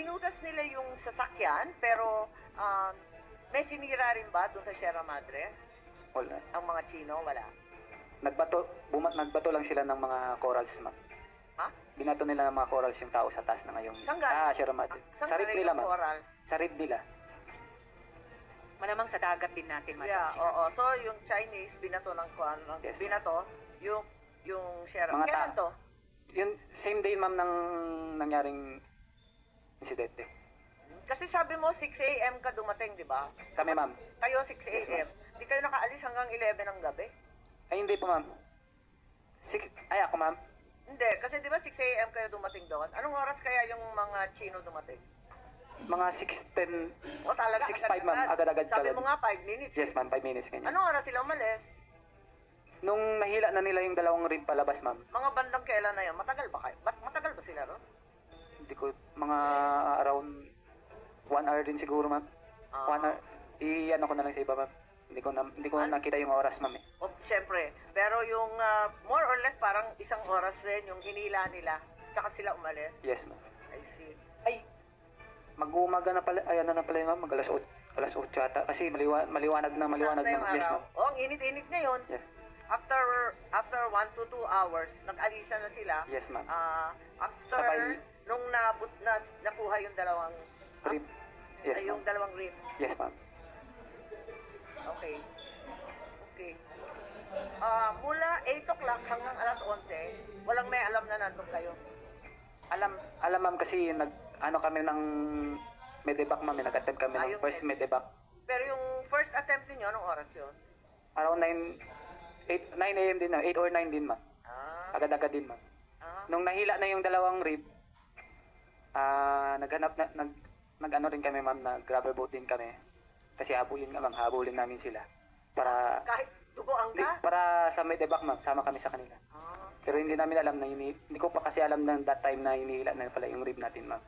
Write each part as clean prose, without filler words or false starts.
Pinutas nila yung sasakyan, pero may sinira rin ba doon sa Sierra Madre? Wala. Ang mga Chino, wala. Nagbato lang sila ng mga corals, ma'am. Ha? Binato nila ng mga corals yung tao sa taas na ngayong... Saan galing? Sierra Madre. Saan Sa rib galing nila, yung ma'am. coral? Sa rib nila. Malamang sa dagat din natin, Madam Yeah, Chair. oo. So, yung Chinese, binato ng Yes, binato, yung Sierra. Mga Kailan to? Yun, same day, ma'am, ng nangyaring insidente. Kasi sabi mo, 6 a.m. ka dumating, di ba? Kami, ma'am. Kayo, 6 Yes, a.m. Di kayo nakaalis hanggang 11 ng gabi? Ay, hindi po, ma'am. Ako, ma'am. Hindi, kasi di ba 6 a.m. kayo dumating doon? Anong oras kaya yung mga Chino dumating? Mga 6:10. O talaga, 6:05, ma'am. Agad-agad Sabi kagad. mo nga, 5 minutes. Yes, ma'am. 5 minutes ganyan. Anong oras sila umalis? Nung nahila na nila yung dalawang rib palabas, ma'am. Mga bandang kailan na yun? Matagal ba kayo? Matagal ba sila ron? Hindi ko, mga around 1 hour din siguro, ma'am. 1 hour. Iyan ako na lang sa iba, ma'am. Hindi ko nakita yung oras, ma'am. O, syempre. Pero yung more or less parang isang oras rin yung hinila nila. Tsaka sila umalis. Yes, ma'am. I see. Ay, mag-uumaga na pala. Ay, ano na pala, ma'am. Alas 8 yata. Kasi maliwanag na, Taas na yung Yes, araw. ma'am. O, ang init-init ngayon. Yeah. After 1 to 2 hours, nag-alisa na sila. Yes, ma'am. After, Sabay- nung nakuha yung dalawang Rib. Yes, yung ma'am. dalawang rib. Yes, ma'am. Okay. Okay. Mula 8 o'clock hanggang alas 11, walang may alam na nandun kayo. Alam, ma'am, kasi ano kami ng medevac, ma'am. Nag-attempt kami ng Yung first medevac. Pero yung first attempt niyo anong oras yun? Around 9 a.m. din, ma'am. 8 or 9 din, ma'am. Ah, Agad-agad din, ma'am. ah, Nung nahila na yung dalawang rib, nag-ano rin kami, ma'am, nag-rubber boat din kami. Kasi habulin namin sila. kahit dugoan ka? Para sa medevac, ma'am, sama kami sa kanila. Pero hindi namin alam na hindi ko pa kasi alam na that time na hinihila na pala yung rib natin, ma'am.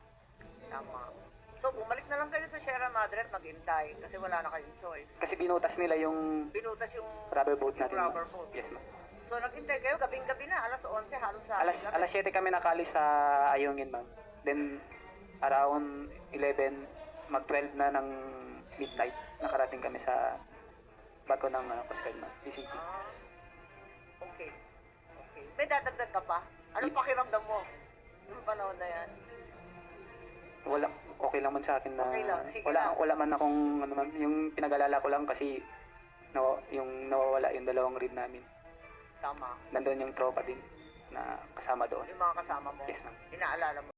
Tama. So, bumalik na lang kayo sa Sierra Madre at maghintay kasi wala na kayong choice. Kasi binutas nila yung Binutas yung rubber boat yung natin, rubber ma'am. boat. Yes, ma'am. So, naghintay kayo gabing-gabi na, alas 11, halos sa Alas 7 kami nakalis sa Ayungin, ma'am. Then, around 11, mag-12 na ng midnight, nakarating kami sa barko ng Coast Guard, ma'am. PCG. Okay. Okay. May dadagdag ka pa? Anong pakiramdam mo? Yung panahon na yan? Wala, okay lang man sa akin na Okay lang, sige lang. wala man akong ano, ma'am, yung pinag-alala ko lang kasi yung nawawala yung dalawang rib namin. Tama. Nandoon yung tropa din na kasama doon. Yung mga kasama mo. Yes, ma'am. Inaalala mo.